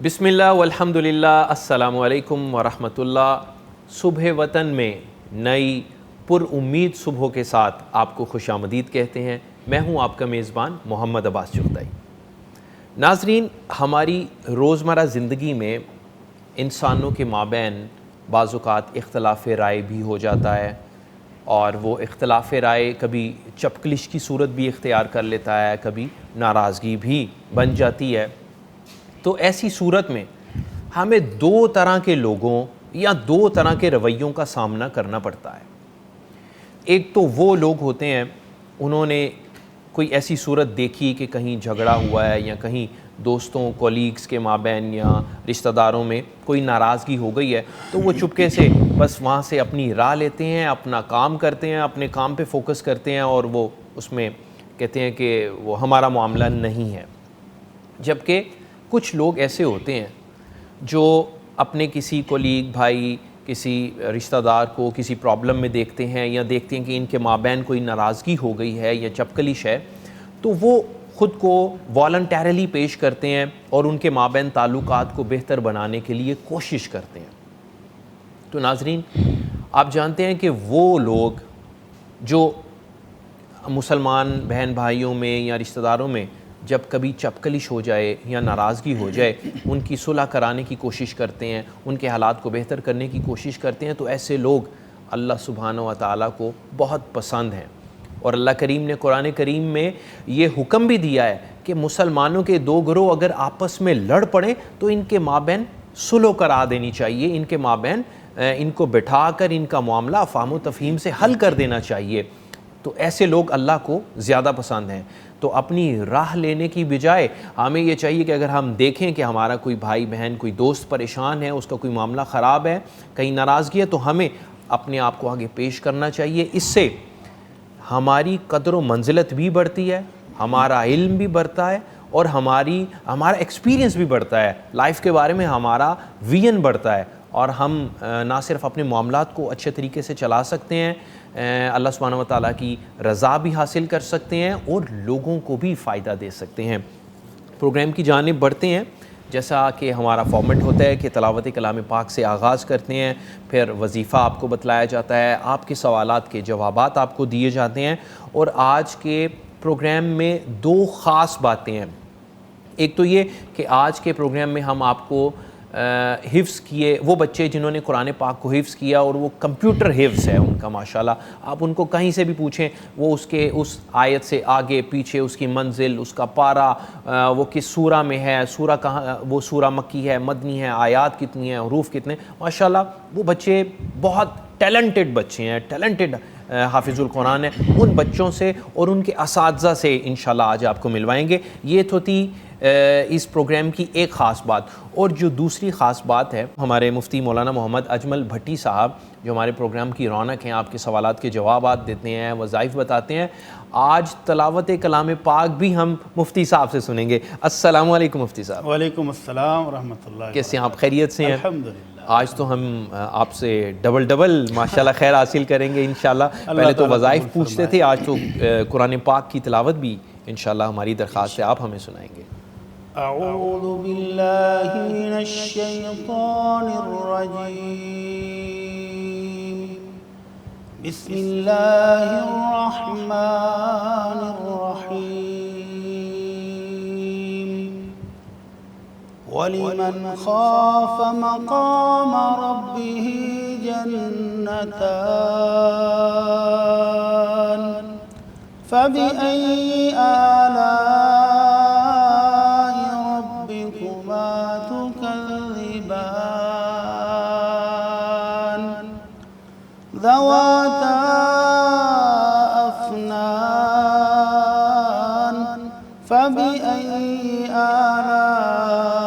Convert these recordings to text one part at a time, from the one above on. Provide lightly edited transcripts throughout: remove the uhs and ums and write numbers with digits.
بسم اللہ والحمد للہ، السلام علیکم ورحمۃ اللہ۔ صبح وطن میں نئی پر امید صبح کے ساتھ آپ کو خوش آمدید کہتے ہیں۔ میں ہوں آپ کا میزبان محمد عباس چغتائی۔ ناظرین، ہماری روزمرہ زندگی میں انسانوں کے مابین بعض اوقات اختلاف رائے بھی ہو جاتا ہے، اور وہ اختلاف رائے کبھی چپکلش کی صورت بھی اختیار کر لیتا ہے، کبھی ناراضگی بھی بن جاتی ہے۔ تو ایسی صورت میں ہمیں دو طرح کے لوگوں یا دو طرح کے رویوں کا سامنا کرنا پڑتا ہے۔ ایک تو وہ لوگ ہوتے ہیں، انہوں نے کوئی ایسی صورت دیکھی کہ کہیں جھگڑا ہوا ہے یا کہیں دوستوں کولیگز کے مابین یا رشتہ داروں میں کوئی ناراضگی ہو گئی ہے، تو وہ چپکے سے بس وہاں سے اپنی راہ لیتے ہیں، اپنا کام کرتے ہیں، اپنے کام پہ فوکس کرتے ہیں، اور وہ اس میں کہتے ہیں کہ وہ ہمارا معاملہ نہیں ہے۔ جبکہ کچھ لوگ ایسے ہوتے ہیں جو اپنے کسی کولیگ، بھائی، کسی رشتہ دار کو کسی پرابلم میں دیکھتے ہیں، یا دیکھتے ہیں کہ ان کے مابین کوئی ناراضگی ہو گئی ہے یا چپکلش ہے، تو وہ خود کو والنٹیرلی پیش کرتے ہیں اور ان کے مابین تعلقات کو بہتر بنانے کے لیے کوشش کرتے ہیں۔ تو ناظرین، آپ جانتے ہیں کہ وہ لوگ جو مسلمان بہن بھائیوں میں یا رشتہ داروں میں جب کبھی چپکلش ہو جائے یا ناراضگی ہو جائے، ان کی صلح کرانے کی کوشش کرتے ہیں، ان کے حالات کو بہتر کرنے کی کوشش کرتے ہیں، تو ایسے لوگ اللہ سبحانہ و تعالیٰ کو بہت پسند ہیں۔ اور اللہ کریم نے قرآن کریم میں یہ حکم بھی دیا ہے کہ مسلمانوں کے دو گروہ اگر آپس میں لڑ پڑیں تو ان کے مابین صلح کرا دینی چاہیے، ان کے مابین ان کو بٹھا کر ان کا معاملہ فہم و تفہیم سے حل کر دینا چاہیے۔ تو ایسے لوگ اللہ کو زیادہ پسند ہیں۔ تو اپنی راہ لینے کی بجائے ہمیں یہ چاہیے کہ اگر ہم دیکھیں کہ ہمارا کوئی بھائی بہن، کوئی دوست پریشان ہے، اس کا کوئی معاملہ خراب ہے، کہیں ناراضگی ہے، تو ہمیں اپنے آپ کو آگے پیش کرنا چاہیے۔ اس سے ہماری قدر و منزلت بھی بڑھتی ہے، ہمارا علم بھی بڑھتا ہے، اور ہمارا ایکسپیرینس بھی بڑھتا ہے، لائف کے بارے میں ہمارا ویژن بڑھتا ہے، اور ہم نہ صرف اپنے معاملات کو اچھے طریقے سے چلا سکتے ہیں، اللہ سبحانہ و تعالیٰ کی رضا بھی حاصل کر سکتے ہیں، اور لوگوں کو بھی فائدہ دے سکتے ہیں۔ پروگرام کی جانب بڑھتے ہیں۔ جیسا کہ ہمارا فارمیٹ ہوتا ہے کہ تلاوت کلام پاک سے آغاز کرتے ہیں، پھر وظیفہ آپ کو بتلایا جاتا ہے، آپ کے سوالات کے جوابات آپ کو دیے جاتے ہیں، اور آج کے پروگرام میں دو خاص باتیں ہیں۔ ایک تو یہ کہ آج کے پروگرام میں ہم آپ کو حفظ کیے وہ بچے جنہوں نے قرآن پاک کو حفظ کیا، اور وہ کمپیوٹر حفظ ہے ان کا ماشاءاللہ، آپ ان کو کہیں سے بھی پوچھیں، وہ اس آیت سے آگے پیچھے اس کی منزل، اس کا پارہ، وہ کس سورہ میں ہے، سورہ کہاں، وہ سورہ مکی ہے، مدنی ہے، آیات کتنی ہیں، حروف کتنے، ماشاءاللہ وہ بچے بہت ٹیلنٹڈ بچے ہیں، ٹیلنٹڈ حافظ القرآن ہیں۔ ان بچوں سے اور ان کے اساتذہ سے انشاءاللہ آج آپ کو ملوائیں گے۔ یہ تو تھی اس پروگرام کی ایک خاص بات۔ اور جو دوسری خاص بات ہے، ہمارے مفتی مولانا محمد اجمل بھٹی صاحب جو ہمارے پروگرام کی رونق ہیں، آپ کے سوالات کے جوابات دیتے ہیں، وظائف بتاتے ہیں، آج تلاوت کلام پاک بھی ہم مفتی صاحب سے سنیں گے۔ السلام علیکم مفتی صاحب۔ وعلیکم السلام ورحمۃ اللہ۔ کیسے ہیں آپ؟ خیریت سے ہیں؟ الحمدللہ۔ آج تو ہم آپ سے ڈبل ماشاءاللہ خیر حاصل کریں گے انشاءاللہ۔ پہلے تو وظائف پوچھتے تھے، آج تو قرآن پاک کی تلاوت بھی انشاءاللہ ہماری درخواست ہے آپ ہمیں سنائیں گے۔ اعوذ باللہ من الشیطان الرجیم، بسم اللہ الرحمن الرحیم، وَلِمَنْ خَافَ مَقَامَ رَبِّهِ جَنَّتَانِ فَبِأَيِّ آلَاءِ ذواتا أفنان فبأي آلاء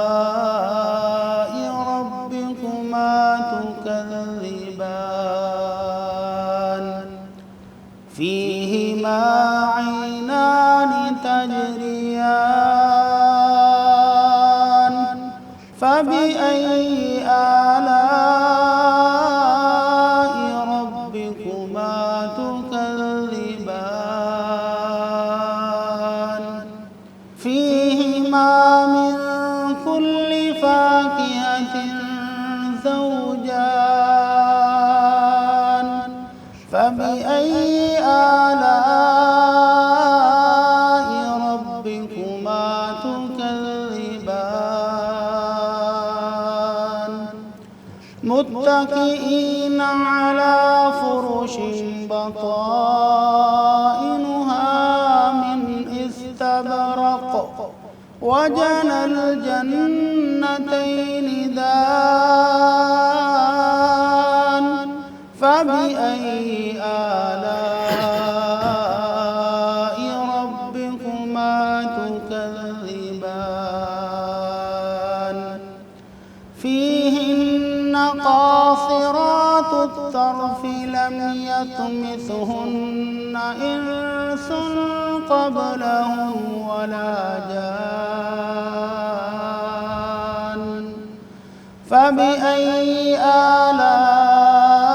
ربكما تكذبان فيهما عينان تجريان فبأي فيهما من كل فاكهة زوجان فبأي آلاء ربكما تكذبان متكئين على فرش بطائنها من استبرق وجنى الجنتين دان فبأي آلاء ربكما تكذبان فيهن قاصرات الطرف لم يطمثهن إنس قبلهم ولا جان فبأي آلاء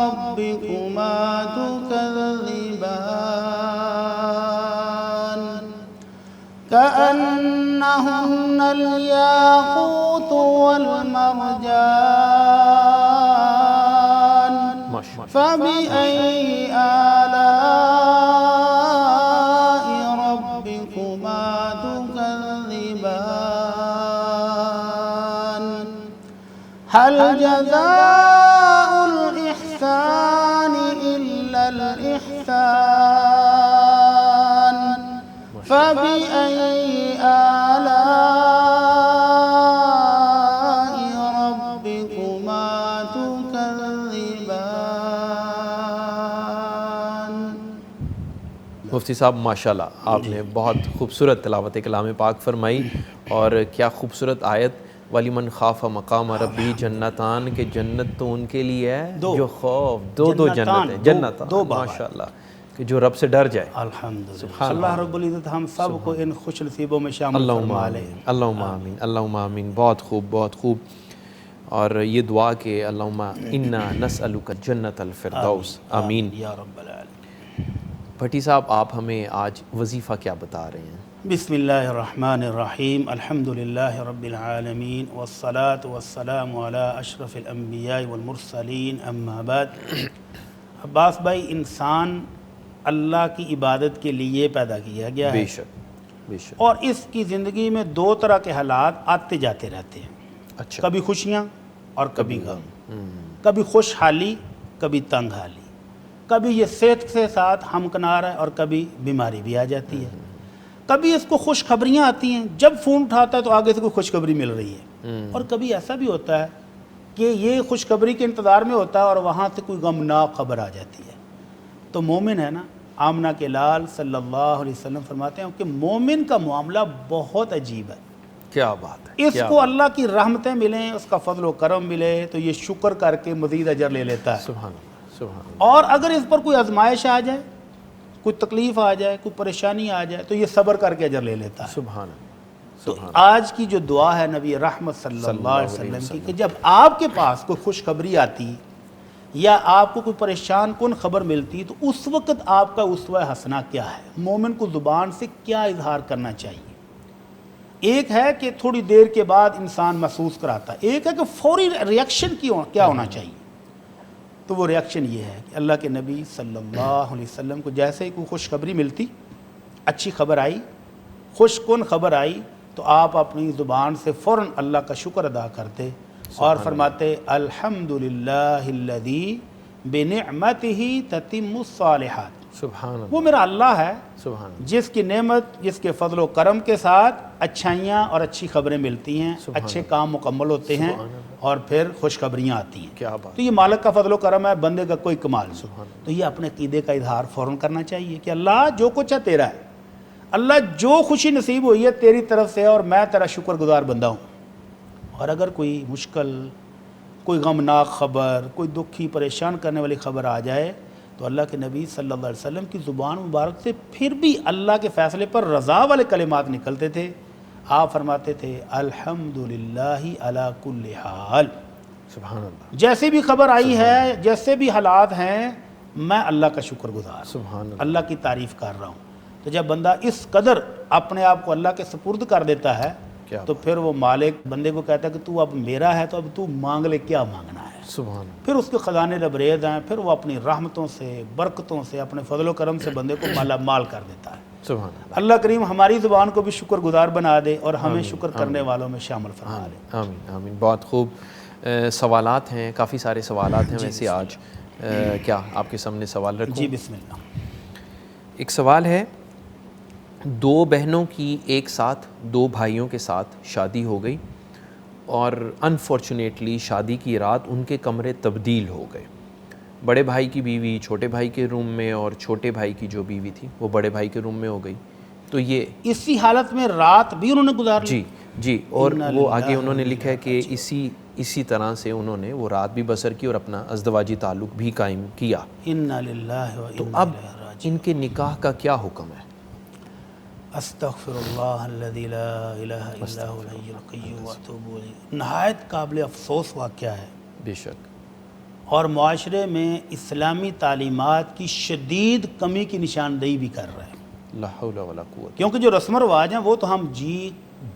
ربكما تكذبان كأنهن الياقوت والمرجان فبأي آلاء ربكما تكذبان هل جزاء الإحسان إلا الإحسان فبأي آلاء ربكما تكذبان مفتی صاحب ماشاءاللہ آپ نے بہت خوبصورت تلاوت کلام پاک فرمائی، اور کیا خوبصورت آیت وَلِمَنْ خَافَ مَقَامَ رَبِّهِ جَنَّتَانِ کہ جنت تو ان کے لیے ہے جو خوف دو جنتیں جنتان ماشاءاللہ کہ جو رب سے ڈر جائے. الحمدللہ اللہ رب العزت ہم سب کو ان خوش نصیبوں میں شامل فرما لے. اللہم آمین اللہم آمین. بہت خوب بہت خوب. اور یہ دعا کہ اللہم انا نسألک جنت الفردوس. آمین یا رب العالمین. بھٹی صاحب آپ ہمیں آج وظیفہ کیا بتا رہے ہیں؟ بسم اللہ الرحمن الرحیم الحمدللہ رب العالمین والصلاة والسلام علی اشرف الانبیاء والمرسلین اما بعد. عباس بھائی، انسان اللہ کی عبادت کے لیے پیدا کیا گیا ہے، بے شک بے شک. اور اس کی زندگی میں دو طرح کے حالات آتے جاتے رہتے ہیں. اچھا. کبھی خوشیاں اور کبھی غم، کبھی خوشحالی کبھی تنگ حالی، کبھی یہ صحت کے ساتھ ہمکنار ہے اور کبھی بیماری بھی آ جاتی ہے. کبھی اس کو خوشخبریاں آتی ہیں، جب فون اٹھاتا ہے تو آگے سے کوئی خوشخبری مل رہی ہے، اور کبھی ایسا بھی ہوتا ہے کہ یہ خوشخبری کے انتظار میں ہوتا ہے اور وہاں سے کوئی غمناک خبر آ جاتی ہے. تو مومن ہے نا، آمنہ کے لال صلی اللہ علیہ وسلم فرماتے ہیں کہ مومن کا معاملہ بہت عجیب ہے. کیا بات ہے. اس کو اللہ کی رحمتیں ملیں، اس کا فضل و کرم ملے تو یہ شکر کر کے مزید اجر لے لیتا ہے. سبحان اللہ سبحان اللہ. اور اگر اس پر کوئی آزمائش آ جائے، کوئی تکلیف آ جائے، کوئی پریشانی آ جائے تو یہ صبر کر کے اجر لے لیتا ہے. سبحان اللہ. تو آج کی جو دعا ہے نبی رحمت صلی اللہ علیہ وسلم کی کہ جب آپ کے پاس کوئی خوشخبری آتی یا آپ کو کوئی پریشان کن خبر ملتی تو اس وقت آپ کا اسوہ حسنہ کیا ہے، مومن کو زبان سے کیا اظہار کرنا چاہیے. ایک ہے کہ تھوڑی دیر کے بعد انسان محسوس کراتا ہے، ایک ہے کہ فوری ریاکشن کیا ہونا چاہیے. تو وہ ریاکشن یہ ہے کہ اللہ کے نبی صلی اللہ علیہ وسلم کو جیسے ہی کوئی خوشخبری ملتی، اچھی خبر آئی، خوش کن خبر آئی، تو آپ اپنی زبان سے فوراً اللہ کا شکر ادا کرتے اور فرماتے الحمدللہ الذی بنعمتہ تتم الصالحات. سبحان اللہ. وہ میرا اللہ ہے سبحان اللہ. جس کی نعمت، جس کے فضل و کرم کے ساتھ اچھائیاں اور اچھی خبریں ملتی ہیں، اچھے کام مکمل ہوتے ہیں اور پھر خوشخبریاں آتی ہیں. کیا بات. تو یہ مالک کا فضل و کرم ہے، بندے کا کوئی کمال نہیں. تو یہ اپنے عقیدے کا اظہار فوراً کرنا چاہیے کہ اللہ جو کچھ ہے تیرا ہے، اللہ جو خوشی نصیب ہوئی ہے تیری طرف سے ہے اور میں تیرا شکر گزار بندہ ہوں. اور اگر کوئی مشکل، کوئی غمناک خبر، کوئی دکھی پریشان کرنے والی خبر آ جائے تو اللہ کے نبی صلی اللہ علیہ وسلم کی زبان مبارک سے پھر بھی اللہ کے فیصلے پر رضا والے کلمات نکلتے تھے. آپ فرماتے تھے الحمدللہ علی کل حال. سبحان اللہ. جیسی بھی خبر آئی ہے، جیسے بھی حالات ہیں، میں اللہ کا شکر گزار، سبحان اللہ. اللہ کی تعریف کر رہا ہوں. تو جب بندہ اس قدر اپنے آپ کو اللہ کے سپرد کر دیتا ہے تو پھر وہ مالک بندے کو کہتا ہے کہ تو اب میرا ہے تو اب تو مانگ لے، کیا مانگنا ہے. سبحان اللہ. پھر اس کے خزانے لبریز ہیں، پھر وہ اپنی رحمتوں سے، برکتوں سے، اپنے فضل و کرم سے بندے کو مالا مال کر دیتا ہے. سبحان اللہ. اللہ کریم ہماری زبان کو بھی شکر گزار بنا دے اور ہمیں شکر کرنے والوں میں شامل فرما دے. آمین آمین. بہت خوب. سوالات ہیں، کافی سارے سوالات ہیں ویسے آج. کیا آپ کے سامنے سوال رکھوں؟ جی بسم اللہ. ایک سوال ہے، 2 بہنوں کی ایک ساتھ 2 بھائیوں کے ساتھ شادی ہو گئی اور انفارچونیٹلی شادی کی رات ان کے کمرے تبدیل ہو گئے. بڑے بھائی کی بیوی چھوٹے بھائی کے روم میں اور چھوٹے بھائی کی جو بیوی تھی وہ بڑے بھائی کے روم میں ہو گئی. تو یہ اسی حالت میں رات بھی انہوں نے گزار لی. جی اور وہ آگے انہوں نے لکھا ہے کہ اسی طرح سے انہوں نے وہ رات بھی بسر کی اور اپنا ازدواجی تعلق بھی قائم کیا. انا للہ و تو انا اب الیہ راجعون. ان کے نکاح کا کیا حکم ہے؟ استغفر اللہ الذی لا الہ الا هو الحی القیوم واتوب الیہ. نہایت قابل افسوس واقعہ ہے بے شک. اور معاشرے میں اسلامی تعلیمات کی شدید کمی کی نشاندہی بھی کر رہے ہیں. لا حول ولا قوت. کیونکہ جو رسم و رواج ہیں وہ تو ہم جی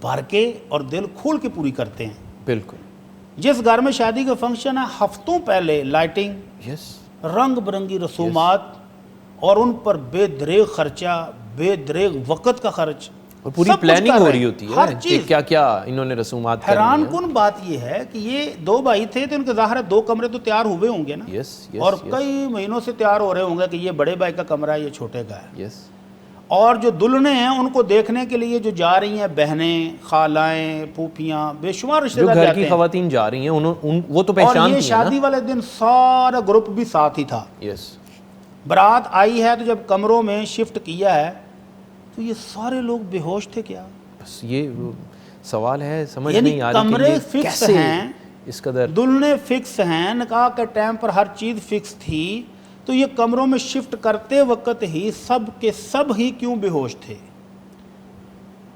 بھر کے اور دل کھول کے پوری کرتے ہیں. بالکل. جس گھر میں شادی کا فنکشن ہے، ہفتوں پہلے لائٹنگ، یس. رنگ برنگی رسومات اور ان پر بے دریغ خرچہ، بے دریغ وقت کا خرچ، اور پوری سب کچھ پلاننگ کر ہو رہے رہی ہیں. ہوتی ہے ہر کہ چیز. کیا کیا انہوں نے رسومات کرنی حیران ہیں. کن بات یہ ہے کہ یہ 2 بھائی تھے تو ان کے ظاہر ہے 2 کمرے تو تیار ہوئے ہوں گے نا. یس یس. اور کئی مہینوں سے تیار ہو رہے ہوں گے کہ یہ بڑے بھائی کا کمرہ ہے، یہ چھوٹے کا ہے. یس. اور جو دلہنیں ہیں ان کو دیکھنے کے لیے جو جا رہی ہیں بہنیں، خالائیں، پھوپھیاں، بے شمار رشتہ جو دار گھر جاتے کی ہیں. خواتین جا رہی ہیں وہ تو اور پہچانتی یہ ہیں شادی والے دن سارا گروپ بھی ساتھ ہی تھا. یس. برات آئی ہے تو جب کمروں میں شفٹ کیا ہے تو یہ سارے لوگ بے ہوش تھے کیا؟ بس یہ سوال ہے، سمجھ یعنی نہیں آ رہی کہ کمرے یہ فکس کیسے ہیں، اس قدر. دلہنیں فکس ہیں، نکاح کے ٹائم پر ہر چیز فکس تھی، تو یہ کمروں میں شفٹ کرتے وقت ہی سب کے سب ہی کیوں بے ہوش تھے؟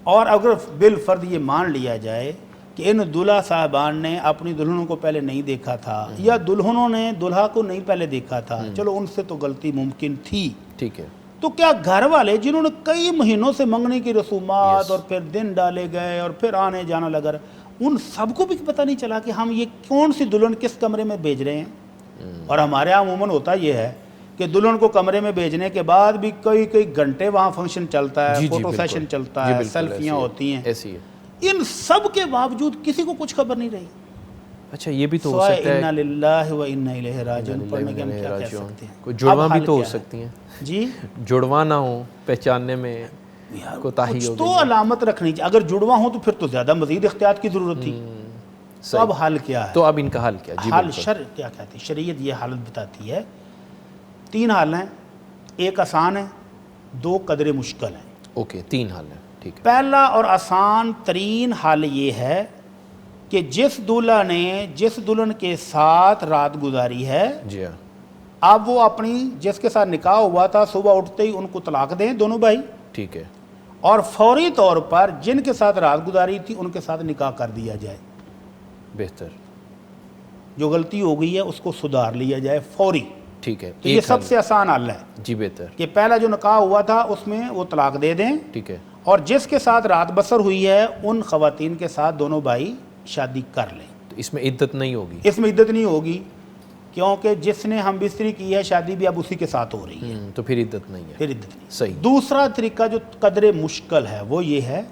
اور اگر بالفرض یہ مان لیا جائے کہ ان دلہا صاحبان نے اپنی دلہنوں کو پہلے نہیں دیکھا تھا یا دلہنوں نے دلہا کو نہیں پہلے دیکھا تھا، چلو ان سے تو غلطی ممکن تھی. ٹھیک ہے. تو کیا گھر والے جنہوں نے کئی مہینوں سے منگنی کی رسومات اور پھر دن ڈالے گئے اور پھر آنے جانا لگا، ان سب کو بھی پتہ نہیں چلا کہ ہم یہ کون سی دلہن کس کمرے میں بھیج رہے ہیں؟ اور ہمارے یہاں عموماً ہوتا یہ ہے کہ دلہن کو کمرے میں بھیجنے کے بعد بھی کئی گھنٹے وہاں فنکشن چلتا ہے، فوٹو سیشن چلتا ہے، سیلفیاں ہوتی ہیں. ایسی ہے. ان سب کے باوجود کسی کو کچھ خبر نہیں رہی. اچھا یہ بھی تو ہو سوائے سکتا ہے انا للہ و انا الیہ راجعون پڑھنے کے ہم کیا کہہ سکتے ہیں. کوئی جڑواں اب بھی حل تو ہو کیا ہے؟ سکتی ہیں. جی جڑواں نہ ہو، پہچاننے میں کوتاہی کچھ ہو تو علامت رکھنی چاہیے. اگر جڑواں ہوں تو پھر تو زیادہ مزید احتیاط کی ضرورت تھی. تو اب حل کیا ہے؟ تو اب ان کا حل کیا؟ جی حل بالکل. شرع کیا کہتی ہے؟ شریعت یہ حالت بتاتی ہے. 3 حل ہیں، ایک آسان ہے، 2 قدر مشکل ہیں. اوکے 3 حل ہیں. ٹھیک ہے. پہلا اور آسان ترین حل یہ ہے کہ جس دولہا نے جس دلہن کے ساتھ رات گزاری ہے، جی ہاں. اب وہ اپنی جس کے ساتھ نکاح ہوا تھا صبح اٹھتے ہی ان کو طلاق دیں دونوں بھائی، ٹھیک ہے. اور فوری طور پر جن کے ساتھ رات گزاری تھی ان کے ساتھ نکاح کر دیا جائے. بہتر. جو غلطی ہو گئی ہے اس کو سدھار لیا جائے فوری. ٹھیک ہے. تو یہ سب سے آسان حل ہے جی بہتر. کہ پہلا جو نکاح ہوا تھا اس میں وہ طلاق دے دیں، ٹھیک ہے. اور جس کے ساتھ رات بسر ہوئی ہے ان خواتین کے ساتھ دونوں بھائی شادی کر لیں. تو اس میں عدت نہیں ہوگی؟ اس میں عدت نہیں ہوگی، کیونکہ جس نے ہم بستری کی ہے شادی بھی اب اسی کے ساتھ ہو رہی ہے. تو پھر عدت نہیں ہے. پھر عدت نہیں. صحیح. دوسرا طریقہ جو قدر مشکل ہے وہ یہ ہے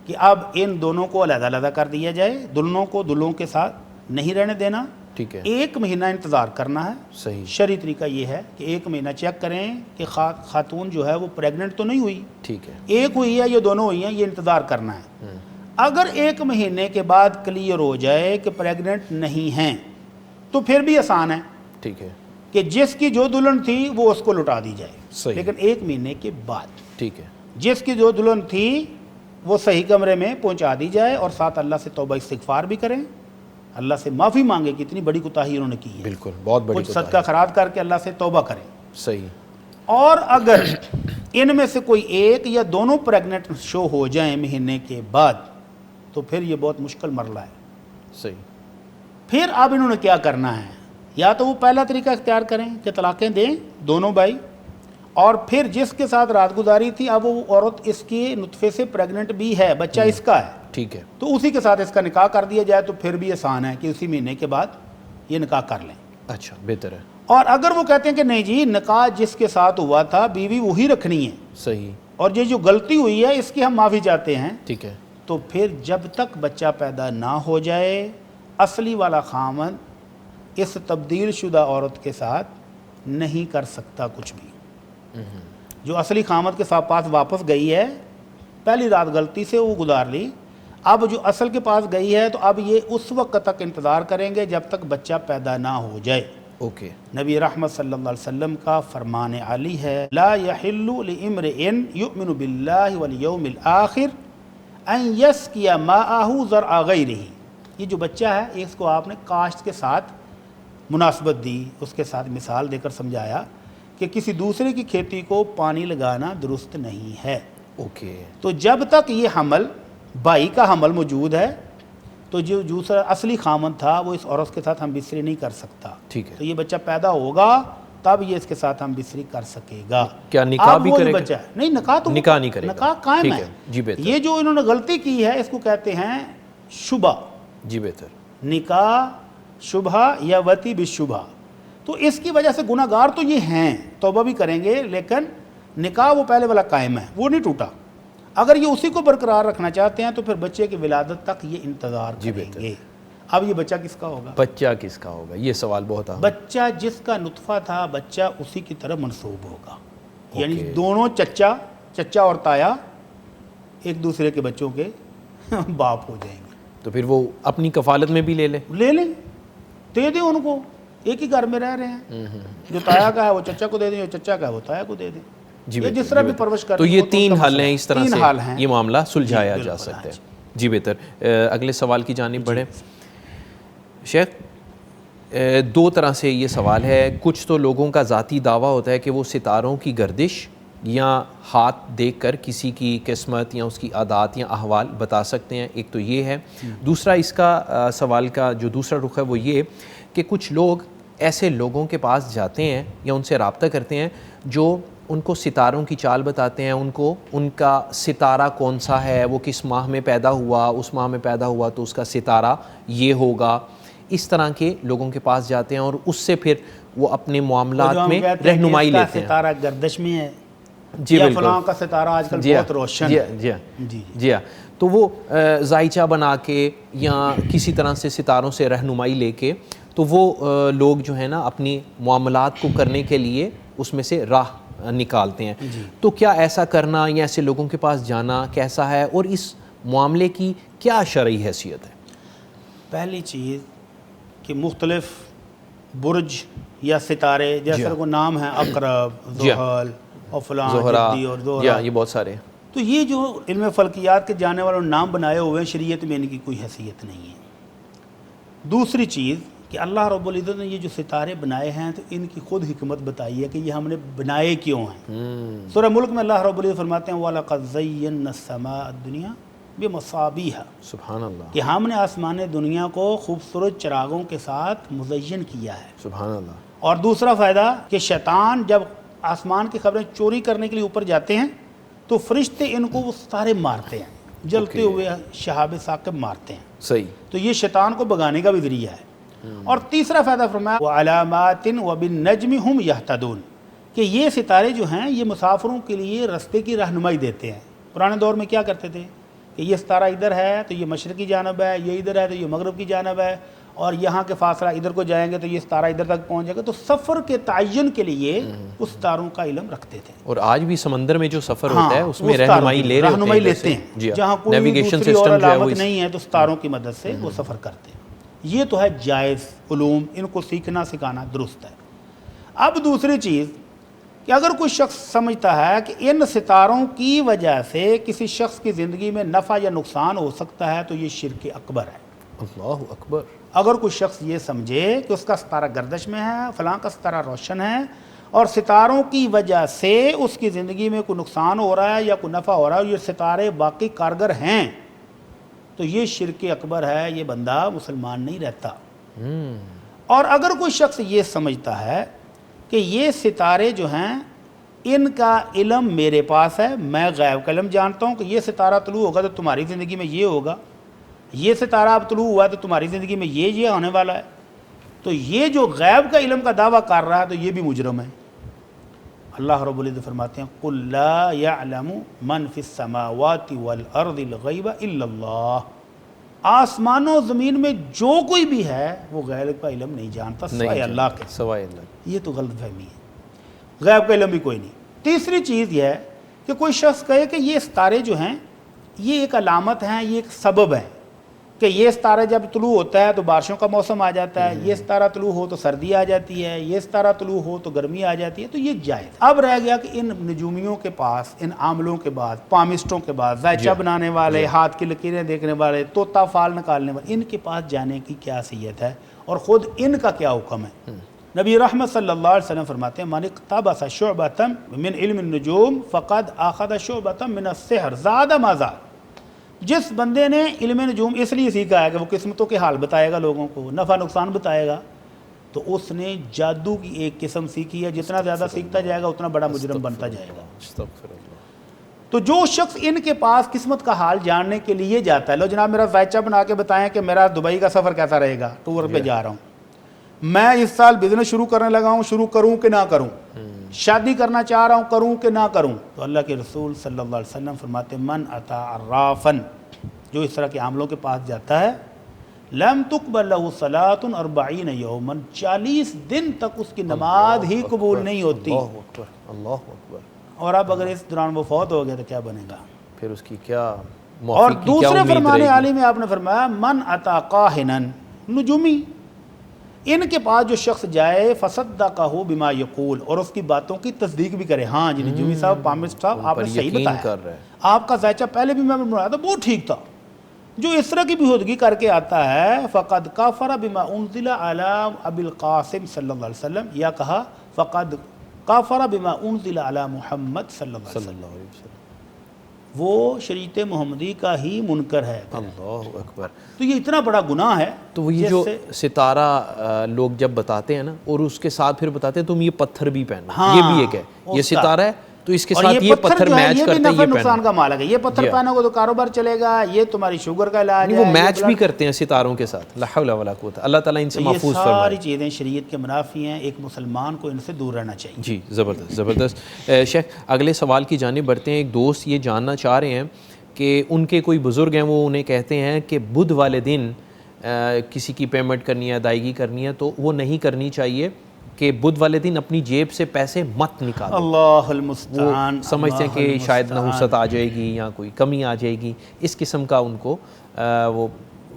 کہ اب ان دونوں کو علیحدہ علیحدہ کر دیا جائے، دلہنوں کو دلہوں کے ساتھ نہیں رہنے دینا. ٹھیک ہے. 1 مہینہ انتظار کرنا ہے. صحیح. شرعی طریقہ یہ ہے کہ 1 مہینہ چیک کریں کہ خاتون جو ہے وہ پریگننٹ تو نہیں ہوئی. ٹھیک ہے. ایک ہوئی ہے یا دونوں ہوئی ہیں، یہ انتظار کرنا ہے. اگر 1 مہینے کے بعد کلیئر ہو جائے کہ پریگننٹ نہیں ہیں تو پھر بھی آسان ہے. ٹھیک ہے. کہ جس کی جو دلہن تھی وہ اس کو لٹا دی جائے. صحیح. لیکن 1 مہینے کے بعد. ٹھیک ہے. جس کی جو دلہن تھی وہ صحیح کمرے میں پہنچا دی جائے اور ساتھ اللہ سے توبہ استغفار بھی کریں، اللہ سے معافی مانگے کہ اتنی بڑی کوتاہی انہوں نے کی ہے. بالکل بہت بڑی کچھ صدقہ خیرات کر کے اللہ سے توبہ کریں. صحیح. اور اگر ان میں سے کوئی ایک یا دونوں پریگننٹ شو ہو جائیں مہینے کے بعد تو پھر یہ بہت مشکل مرحلہ ہے. صحیح. پھر اب انہوں نے کیا کرنا ہے؟ یا تو وہ پہلا طریقہ اختیار کریں کہ طلاقیں دیں دونوں بھائی، اور پھر جس کے ساتھ رات گزاری تھی اب وہ عورت اس کے نطفے سے پریگننٹ بھی ہے، بچہ اس کا ہے. ٹھیک ہے، تو اسی کے ساتھ اس کا نکاح کر دیا جائے تو پھر بھی آسان ہے کہ اسی مہینے کے بعد یہ نکاح کر لیں۔ اچھا بہتر ہے، اور اگر وہ کہتے ہیں کہ نہیں جی نکاح جس کے ساتھ ہوا تھا بیوی وہی رکھنی ہے صحیح، اور یہ جو غلطی ہوئی ہے اس کی ہم معافی چاہتے ہیں، ٹھیک ہے، تو پھر جب تک بچہ پیدا نہ ہو جائے اصلی والا خامند اس تبدیل شدہ عورت کے ساتھ نہیں کر سکتا کچھ بھی۔ جو اصلی خامند کے ساتھ پاس واپس گئی ہے، پہلی رات غلطی سے وہ گزار لی، اب جو اصل کے پاس گئی ہے تو اب یہ اس وقت تک انتظار کریں گے جب تک بچہ پیدا نہ ہو جائے۔ اوکے، نبی رحمت صلی اللہ علیہ وسلم کا فرمان علی ہے، لا یحل لامرئ یؤمن باللہ والیوم الآخر ان یسقی ماءہ زرع غیرہ۔ یہ جو بچہ ہے اس کو آپ نے کاشت کے ساتھ مناسبت دی، اس کے ساتھ مثال دے کر سمجھایا کہ کسی دوسرے کی کھیتی کو پانی لگانا درست نہیں ہے۔ اوکے، تو جب تک یہ حمل بھائی کا حمل موجود ہے تو جو دوسرا اصلی خامند تھا وہ اس عورت کے ساتھ ہم بستری نہیں کر سکتا۔ ٹھیک ہے، تو یہ بچہ پیدا ہوگا تب یہ اس کے ساتھ ہم بستری کر سکے گا۔ کیا نکاح اب بھی وہ جو کرے گا؟ بچہ ہے نہیں نکاح تو نکاح نہیں کرے گا، نکاح قائم ٹھیک ہے۔ ہے، جی بہتر، یہ جو انہوں نے غلطی کی ہے اس کو کہتے ہیں شبہ، جی بہتر، نکاح شبہ یا وتی بالشبہ۔ تو اس کی وجہ سے گناہ گار تو یہ ہیں، توبہ بھی کریں گے لیکن نکاح وہ پہلے والا قائم ہے، وہ نہیں ٹوٹا۔ اگر یہ اسی کو برقرار رکھنا چاہتے ہیں تو پھر بچے کی ولادت تک یہ انتظار کریں گے۔ اب یہ بچہ کس کا ہوگا؟ بچہ کس کا ہوگا؟ یہ سوال بہت اہم۔ بچہ جس کا نطفہ تھا بچہ اسی کی طرف منسوب ہوگا، یعنی دونوں چچا اور تایا ایک دوسرے کے بچوں کے باپ ہو جائیں گے۔ تو پھر وہ اپنی کفالت میں بھی لے لیں، لے لیں، دے دیں ان کو، ایک ہی گھر میں رہ رہے ہیں، جو تایا کا ہے وہ چچا کو دے دیں، جو چچا کا ہے وہ تایا کو دے دیں، جی یہ جس طرح بھی پرورش کریں۔ تو یہ تین حل ہیں، اس طرح سے حل ہیں، یہ معاملہ سلجھایا جی جا بالکل، سکتا ہے۔ جی بہتر، اگلے سوال کی جانب بڑھیں۔ شیخ، دو طرح سے یہ سوال ہے، کچھ تو لوگوں کا ذاتی دعویٰ ہوتا ہے کہ وہ ستاروں کی گردش یا ہاتھ دیکھ کر کسی کی قسمت یا اس کی عادات یا احوال بتا سکتے ہیں، ایک تو یہ ہے۔ دوسرا اس کا سوال کا جو دوسرا رخ ہے وہ یہ کہ کچھ لوگ ایسے لوگوں کے پاس جاتے ہیں یا ان سے رابطہ کرتے ہیں جو ان کو ستاروں کی چال بتاتے ہیں، ان کو ان کا ستارہ کون سا ہے، وہ کس ماہ میں پیدا ہوا، اس ماہ میں پیدا ہوا تو اس کا ستارہ یہ ہوگا۔ اس طرح کے لوگوں کے پاس جاتے ہیں اور اس سے پھر وہ اپنے معاملات میں رہنمائی لیتے ہیں۔ ستارہ گردش میں ہے، جی یا بالکل، فلاں کا ستارہ آج کل بہت روشن ہے، جی ہاں، تو وہ زائچہ بنا کے یا کسی طرح سے ستاروں سے رہنمائی لے کے تو وہ لوگ جو ہے نا اپنی معاملات کو کرنے کے لیے اس میں سے راہ نکالتے ہیں۔ تو کیا ایسا کرنا یا ایسے لوگوں کے پاس جانا کیسا ہے اور اس معاملے کی کیا شرعی حیثیت ہے؟ پہلی چیز کہ مختلف برج یا ستارے جیسا کو نام ہے اقرب، زحل اور فلاں جدی اور زہرہ، یہ بہت سارے، تو یہ جو علم فلکیات کے جانے والوں نے نام بنائے ہوئے ہیں، شریعت میں ان کی کوئی حیثیت نہیں ہے۔ دوسری چیز کہ اللہ رب العزت نے یہ جو ستارے بنائے ہیں تو ان کی خود حکمت بتائی ہے کہ یہ ہم نے بنائے کیوں ہیں۔ سورہ ملک میں اللہ رب العزت فرماتے ہیں وَلَقَدْ زَيَّنَّا السَّمَاءَ الدُّنْيَا بِمَصَابِيحَ، سبحان اللہ، کہ ہم نے آسمان دنیا کو خوبصورت چراغوں کے ساتھ مزین کیا ہے۔ سبحان اللہ۔ اور دوسرا فائدہ کہ شیطان جب آسمان کی خبریں چوری کرنے کے لیے اوپر جاتے ہیں تو فرشتے ان کو وہ ستارے مارتے ہیں، جلتے ہوئے شہاب ثاقب مارتے ہیں، صحیح، تو یہ شیطان کو بگانے کا بھی ذریعہ ہے۔ اور تیسرا فائدہ فرمایا وَعَلَامَاتٍ وَبِالنَّجْمِ هُمْ يَهْتَدُونَ، کہ یہ ستارے جو ہیں یہ مسافروں کے لیے رستے کی رہنمائی دیتے ہیں۔ پرانے دور میں کیا کرتے تھے کہ یہ ستارہ ادھر ہے تو یہ مشرق کی جانب ہے، یہ ادھر ہے تو یہ مغرب کی جانب ہے، اور یہاں کے فاصلہ ادھر کو جائیں گے تو یہ ستارہ ادھر تک پہنچ جائے گا، تو سفر کے تعین کے لیے اس ستاروں کا علم رکھتے تھے۔ اور آج بھی سمندر میں جو سفر ہوتا ہے اس میں رہنمائی لیتے ہیں، جہاں کوئی نیویگیشن دوسری اور سسٹم جو ہے وہ علامت نہیں ہے تو ستاروں کی مدد سے وہ سفر کرتے ہیں۔ یہ تو ہے جائز علوم، ان کو سیکھنا سکھانا درست ہے۔ اب دوسری چیز کہ اگر کوئی شخص سمجھتا ہے کہ ان ستاروں کی وجہ سے کسی شخص کی زندگی میں نفع یا نقصان ہو سکتا ہے تو یہ شرک اکبر ہے۔ اللہ اکبر۔ اگر کوئی شخص یہ سمجھے کہ اس کا ستارہ گردش میں ہے، فلاں کا ستارہ روشن ہے، اور ستاروں کی وجہ سے اس کی زندگی میں کوئی نقصان ہو رہا ہے یا کوئی نفع ہو رہا ہے اور یہ ستارے باقی کارگر ہیں، تو یہ شرک اکبر ہے، یہ بندہ مسلمان نہیں رہتا۔ اور اگر کوئی شخص یہ سمجھتا ہے کہ یہ ستارے جو ہیں ان کا علم میرے پاس ہے، میں غیب کا علم جانتا ہوں کہ یہ ستارہ طلوع ہوگا تو تمہاری زندگی میں یہ ہوگا، یہ ستارہ اب طلوع ہوا تو تمہاری زندگی میں یہ ہونے والا ہے. تو یہ جو غیب کا علم کا دعویٰ کر رہا ہے تو یہ بھی مجرم ہے. اللہ رب العزت فرماتے ہیں قُلْ لَا يَعْلَمُ مَنْ فِي السَّمَاوَاتِ وَالْأَرْضِ الْغَيْبَ إِلَّا اللَّهُ، آسمانوں زمین میں جو کوئی بھی ہے وہ غیب کا علم نہیں جانتا سوائے اللہ کے. سوائے اللہ. یہ تو غلط فہمی ہے، غیب کا علم بھی کوئی نہیں. تیسری چیز یہ ہے کہ کوئی شخص کہے کہ یہ ستارے جو ہیں یہ ایک علامت ہیں، یہ ایک سبب ہے کہ یہ ستارہ جب طلوع ہوتا ہے تو بارشوں کا موسم آ جاتا ہے، یہ ستارہ طلوع ہو تو سردی آ جاتی ہے، یہ ستارہ طلوع ہو تو گرمی آ جاتی ہے. تو یہ جائز. اب رہ گیا کہ ان نجومیوں کے پاس، ان عاملوں کے بعد، پامسٹوں کے بعد، ذائچہ بنانے والے، ہاتھ کی لکیریں دیکھنے والے، طوطا فال نکالنے والے، ان کے پاس جانے کی کیا حیثیت ہے اور خود ان کا کیا حکم ہے. نبی رحمت صلی اللہ علیہ وسلم فرماتے ہیں من اقتبس شعبۃ من علم النجوم فقد اخذ شعبۃ من السحر زاد ما زاد. جس بندے نے علم نجوم اس لیے سیکھا ہے کہ وہ قسمتوں کے حال بتائے گا، لوگوں کو نفع نقصان بتائے گا، تو اس نے جادو کی ایک قسم سیکھی ہے. جتنا زیادہ سیکھتا جائے گا اتنا بڑا مجرم بنتا جائے گا. استغفر اللہ. تو جو شخص ان کے پاس قسمت کا حال جاننے کے لیے جاتا ہے، لو جناب میرا ذائچہ بنا کے بتائیں کہ میرا دبئی کا سفر کیسا رہے گا، ٹور پہ جا رہا ہوں، میں اس سال بزنس شروع کرنے لگا ہوں، شروع کروں کہ نہ کروں، شادی کرنا چاہ رہا ہوں، کروں کہ نہ کروں، تو اللہ کے رسول صلی اللہ علیہ وسلم فرماتے من اتی عرافا، جو اس طرح کے عاملوں کے پاس جاتا ہے، لم تقبل له صلاۃ 40 یوما، 40 دن تک اس کی نماز ہی قبول نہیں ہوتی. اللہ اکبر، اللہ اکبر. اور اب اگر اس دوران وہ فوت ہو گیا تو کیا بنے گا؟ پھر اس کی کیا اور موافق کی کیا دوسرے امید فرمانے رہے گی؟ عالی میں آپ نے فرمایا من اتی کاہنا، نجومی، ان کے پاس جو شخص جائے فصدقہ بما یقول، اور اس کی باتوں کی تصدیق بھی کرے. ہاں جی نجومی صاحب، پامسٹ صاحب، آپ نے صحیح یقین بتایا، کر رہا ہے. آپ کا ذائچہ پہلے بھی میں نے بنایا تھا بہت ٹھیک تھا. جو اس طرح کی بہودگی کر کے آتا ہے فقد کفر بما انزل علی ابی القاسم صلی اللہ علیہ وسلم، یا کہا فقد کفر بما انزل علی محمد صلی اللہ علیہ وسلم، وہ شریعت محمدی کا ہی منکر ہے. اللہ اکبر. تو یہ اتنا بڑا گناہ ہے. تو یہ جو ستارہ لوگ جب بتاتے ہیں نا، اور اس کے ساتھ پھر بتاتے ہیں تم یہ پتھر بھی پہنو، یہ بھی ایک ہے، یہ ستارہ ہے تو اس کے ساتھ یہ پتھر میچ کرتے ہیں، یہ نقصان کا مالک ہے. یہ پتھر پہنو گے تو کاروبار چلے گا، یہ تمہاری شوگر کا علاج ہے. وہ میچ بھی کرتے ہیں ستاروں کے ساتھ. لا حول ولا قوت. اللہ تعالیٰ ان سے محفوظ فرمائے. یہ ساری چیزیں شریعت کے منافی ہیں، ایک مسلمان کو ان سے دور رہنا چاہیے. جی زبردست زبردست. شیخ اگلے سوال کی جانب بڑھتے ہیں. ایک دوست یہ جاننا چاہ رہے ہیں کہ ان کے کوئی بزرگ ہیں، وہ انہیں کہتے ہیں کہ بدھ والے دن کسی کی پیمنٹ کرنی ہے، ادائیگی کرنی ہے، تو وہ نہیں کرنی چاہیے، کہ بدھ والے دن اپنی جیب سے پیسے مت نکالو. اللہ المستعان. سمجھتے ہیں کہ شاید نحوست آ جائے گی یا کوئی کمی آ جائے گی، اس قسم کا ان کو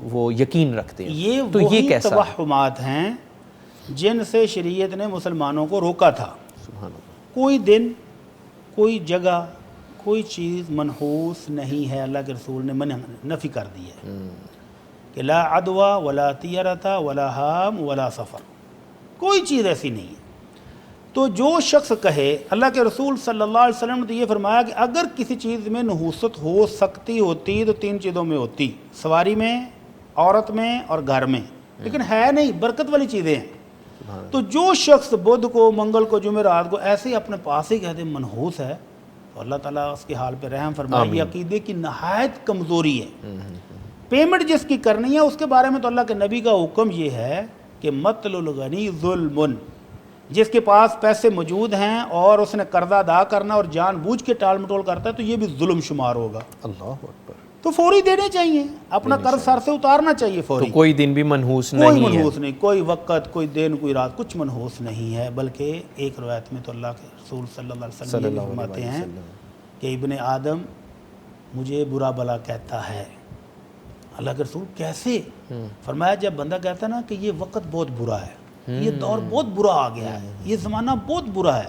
وہ یقین رکھتے ہیں. تو یہ کیسا توہمات ہیں جن سے شریعت نے مسلمانوں کو روکا تھا. سبحان اللہ. کوئی دن، کوئی جگہ، کوئی چیز منحوس نہیں ہے. اللہ کے رسول نے نفی کر دی ہے کہ لا عدوى ولا طیرۃ ولا حام ولا سفر، کوئی چیز ایسی نہیں ہے. تو جو شخص کہے، اللہ کے رسول صلی اللہ علیہ وسلم نے تو یہ فرمایا کہ اگر کسی چیز میں نحوست ہو سکتی ہوتی تو 3 چیزوں میں ہوتی، سواری میں، عورت میں اور گھر میں، لیکن ہے نہیں، برکت والی چیزیں ہیں. تو جو شخص بدھ کو، منگل کو، جمعرات کو ایسے ہی اپنے پاس ہی کہتے منحوس ہے، تو اللہ تعالیٰ اس کے حال پہ رحم فرمائے. یہ عقیدے کی نہایت کمزوری ہے. پیمنٹ جس کی کرنی ہے اس کے بارے میں تو اللہ کے نبی کا حکم یہ ہے کہ مطل الغنی ظلم، جس کے پاس پیسے موجود ہیں اور اس نے قرضہ ادا کرنا اور جان بوجھ کے ٹال مٹول کرتا ہے تو یہ بھی ظلم شمار ہوگا. اللہ اکبر. تو فوری دینے چاہیے، اپنا قرض سر سے اتارنا چاہیے فوری. تو کوئی دن بھی منحوس کوئی نہیں ہے، منحوس نہیں، کوئی وقت، کوئی دن، کوئی رات، کچھ منحوس نہیں ہے. بلکہ ایک روایت میں تو اللہ کے رسول صلی اللہ علیہ وسلم یہ فرماتے ہیں کہ ابن آدم مجھے برا بلا کہتا ہے. اللہ کے رسول کیسے؟ فرمایا جب بندہ کہتا ہے نا کہ یہ وقت بہت برا ہے، یہ دور بہت برا آ گیا ہے، یہ زمانہ بہت برا ہے،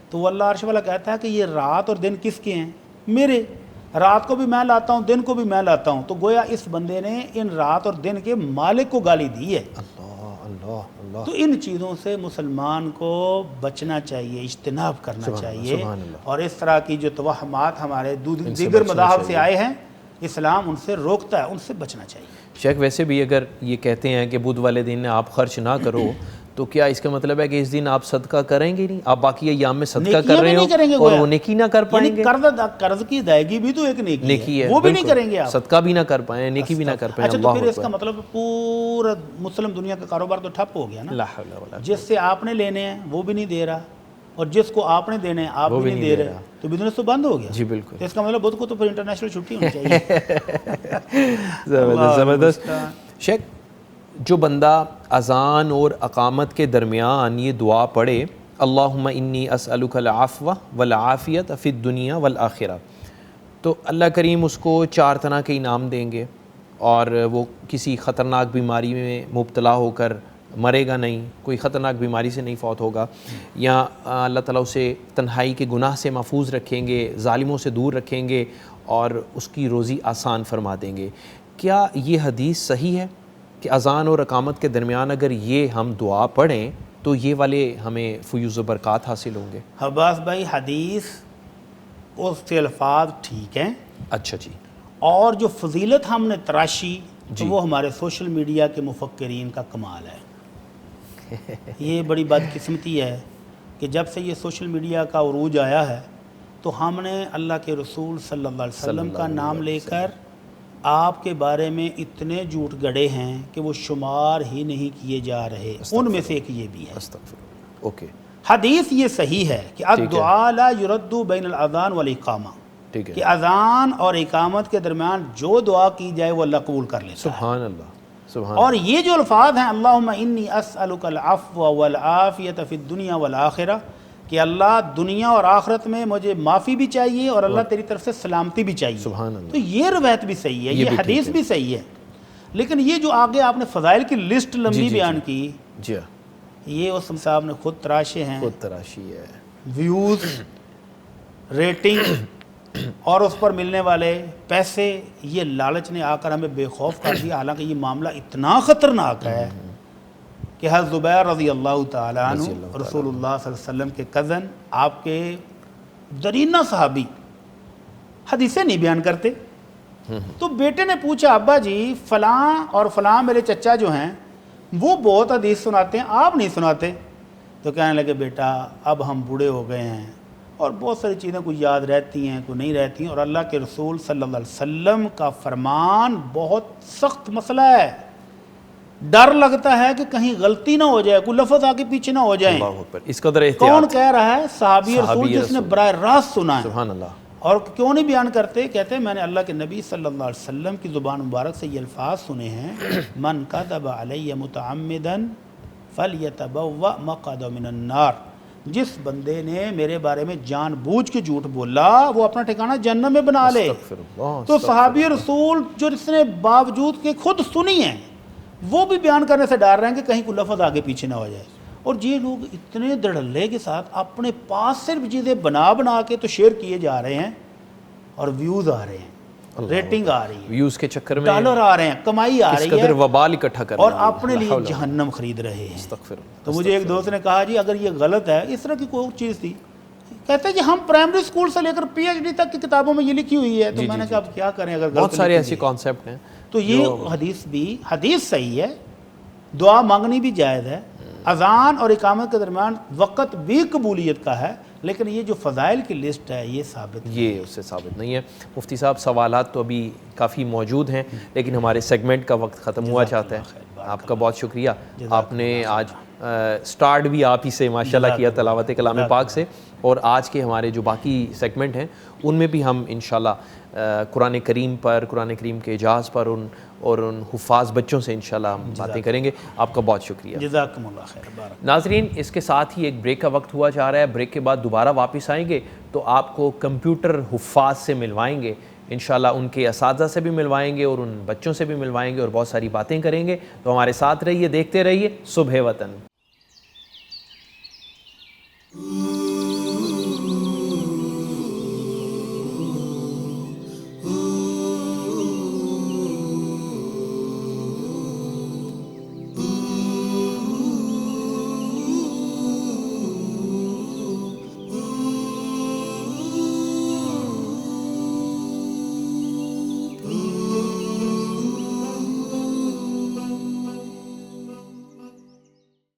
تو وہ اللہ عرش والا کہتا ہے کہ یہ رات اور دن کس کے ہیں؟ میرے. رات کو بھی میں لاتا ہوں، دن کو بھی میں لاتا ہوں. تو گویا اس بندے نے ان رات اور دن کے مالک کو گالی دی ہے. تو ان چیزوں سے مسلمان کو بچنا چاہیے، اجتناب کرنا چاہیے. اور اس طرح کی جو توہمات ہمارے دیگر مذاہب سے آئے ہیں، اسلام ان سے روکتا ہے، ان سے بچنا چاہیے. شیخ ویسے بھی اگر یہ کہتے ہیں کہ بدھ والے دن آپ خرچ نہ کرو تو کیا اس کا مطلب ہے کہ اس دن آپ صدقہ کریں گے نہیں؟ آپ باقی ایام میں صدقہ نیکیاں کر رہے بھی ہو نہیں کریں گے اور گویا. وہ نیکی نہ کر پائیں یعنی گے. قرض کی ادائیگی بھی تو ایک نیکی ہے, وہ بھی بالکل. نہیں کریں گے آپ. صدقہ بھی نہ کر پائیں, نیکی بھی نہ کر پائیں. اچھا تو اللہ پھر اس کا اکبر. مطلب پورا مسلم دنیا کا کاروبار تو ٹھپ ہو گیا نا. لا حول ولا جس سے آپ نے لینے ہیں وہ بھی نہیں دے رہا, اور جس کو آپ نے دینے ہیں آپ بھی نہیں دے رہے, تو بزنس تو بند ہو گیا. جی بالکل. تو اس کا مطلب بدھ کو تو پھر انٹرنیشنل چھٹی ہونی چاہیے. زبردست. شیخ, جو بندہ اذان اور اقامت کے درمیان یہ دعا پڑھے اللہم انی اسألک العفو والعافیت فی الدنیا والآخرہ, تو اللہ کریم اس کو 4 طرح کے انعام دیں گے, اور وہ کسی خطرناک بیماری میں مبتلا ہو کر مرے گا نہیں, کوئی خطرناک بیماری سے نہیں فوت ہوگا, یا اللہ تعالیٰ اسے تنہائی کے گناہ سے محفوظ رکھیں گے, ظالموں سے دور رکھیں گے, اور اس کی روزی آسان فرما دیں گے. کیا یہ حدیث صحیح ہے کہ اذان اور اقامت کے درمیان اگر یہ ہم دعا پڑھیں تو یہ والے ہمیں فیوز و برکات حاصل ہوں گے؟ عباس بھائی حدیث اس کے الفاظ ٹھیک ہیں. اچھا جی. اور جو فضیلت ہم نے تراشی تو وہ ہمارے سوشل میڈیا کے مفکرین کا کمال ہے. یہ بڑی بدقسمتی ہے کہ جب سے یہ سوشل میڈیا کا عروج آیا ہے تو ہم نے اللہ کے رسول صلی اللہ علیہ وسلم کا نام لے کر آپ کے بارے میں اتنے جھوٹ گڑے ہیں کہ وہ شمار ہی نہیں کیے جا رہے. ان میں سے ایک یہ بھی ہے. اوکے. حدیث یہ صحیح ہے کہ الدعاء لا يرد بین الاذان والاقامہ, کہ اذان اور اقامت کے درمیان جو دعا کی جائے وہ اللہ قبول کر لیتا ہے. سبحان اللہ. سبحان. اور یہ جو الفاظ ہیں اللہم انی اسألک العفو والعافیت فی الدنیا والآخرہ, کہ اللہ دنیا اور آخرت میں مجھے معافی بھی چاہیے اور اللہ تیری طرف سے سلامتی بھی چاہیے. سبحان اللہ. تو یہ روایت بھی صحیح ہے, یہ حدیث بھی صحیح ہے. لیکن یہ جو آگے آپ نے فضائل کی لسٹ لمبی بیان کی, جی یہ اس صاحب نے خود تراشے ہیں. خود تراشی ہے. ویوز, ریٹنگ اور اس پر ملنے والے پیسے, یہ لالچ نے آ کر ہمیں بے خوف کر دیا. حالانکہ یہ معاملہ اتنا خطرناک ہے کہ حضرت زبیر رضی اللہ تعالیٰ عنہ رسول اللہ صلی اللہ علیہ وسلم کے کزن, آپ کے درینہ صحابی, حدیثیں نہیں بیان کرتے. تو بیٹے نے پوچھا ابا جی فلاں اور فلاں میرے چچا جو ہیں وہ بہت حدیث سناتے ہیں, آپ نہیں سناتے. تو کہنے لگے بیٹا اب ہم بوڑھے ہو گئے ہیں اور بہت ساری چیزیں کوئی یاد رہتی ہیں کوئی نہیں رہتی ہیں, اور اللہ کے رسول صلی اللہ علیہ وسلم کا فرمان بہت سخت مسئلہ ہے. ڈر لگتا ہے کہ کہیں غلطی نہ ہو جائے, کوئی لفظ آگے پیچھے نہ ہو جائیں. اس قدر احتیاط. کون کہہ رہا ہے؟ صحابی رسول جس نے براہ راست سنا ہے. سبحان اللہ. اور کیوں نہیں بیان کرتے؟ کہتے ہیں میں نے اللہ کے نبی صلی اللہ علیہ وسلم کی زبان مبارک سے یہ الفاظ سنے ہیں من کذب علی متعمدا فلیتبوأ مقعدہ من النار, جس بندے نے میرے بارے میں جان بوجھ کے جھوٹ بولا وہ اپنا ٹھکانہ جہنم میں بنا لے. تو صحابی رسول جو اس نے باوجود کہ خود سنی ہیں وہ بھی بیان کرنے سے ڈر رہے ہیں کہ کہیں کوئی لفظ آگے پیچھے نہ ہو جائے. اور یہ لوگ اتنے دھڑلے کے ساتھ اپنے پاس صرف چیزیں بنا کے تو شیئر کیے جا رہے ہیں, اور ویوز آ رہے ہیں, ریٹنگ آ رہی ہے, ویوز کے چکر میں ڈالر آ رہے ہیں, کمائی آ رہی ہے, اس قدر وبال اکٹھا کر اور اپنے لیے جہنم خرید رہے ہیں. تو مجھے ایک دوست نے کہا جی اگر یہ غلط ہے, اس طرح کی کوئی چیز تھی, کہتے ہیں جی ہم پرائمری اسکول سے لے کر پی ایچ ڈی تک کی کتابوں میں یہ لکھی ہوئی ہے. تو میں نے کہا اب کیا کریں اگر بہت سارے ایسے کانسیپٹ ہیں. تو یہ حدیث صحیح ہے, دعا مانگنی بھی جائز ہے, اذان اور اقامت کے درمیان وقت بھی قبولیت کا ہے, لیکن یہ جو فضائل کی لسٹ ہے یہ ثابت یہ اس سے ثابت نہیں ہے. مفتی صاحب سوالات تو ابھی کافی موجود ہیں لیکن ہمارے سیگمنٹ کا وقت ختم ہوا چاہتا ہے. آپ کا بہت شکریہ, آپ نے آج سٹارٹ بھی آپ ہی سے ماشاءاللہ کیا تلاوت کلام پاک سے, اور آج کے ہمارے جو باقی سیگمنٹ ہیں ان میں بھی ہم انشاءاللہ قرآن کریم پر, قرآن کریم کے اعجاز پر اور ان حفاظ بچوں سے انشاءاللہ ہم باتیں کریں گے. آپ کا بہت شکریہ. جزاکم اللہ خیر. ناظرین اس کے ساتھ ہی ایک بریک کا وقت ہوا جا رہا ہے. بریک کے بعد دوبارہ واپس آئیں گے تو آپ کو کمپیوٹر حفاظ سے ملوائیں گے انشاءاللہ, ان کے اساتذہ سے بھی ملوائیں گے اور ان بچوں سے بھی ملوائیں گے اور بہت ساری باتیں کریں گے. تو ہمارے ساتھ رہیے, دیکھتے رہیے صبح وطن.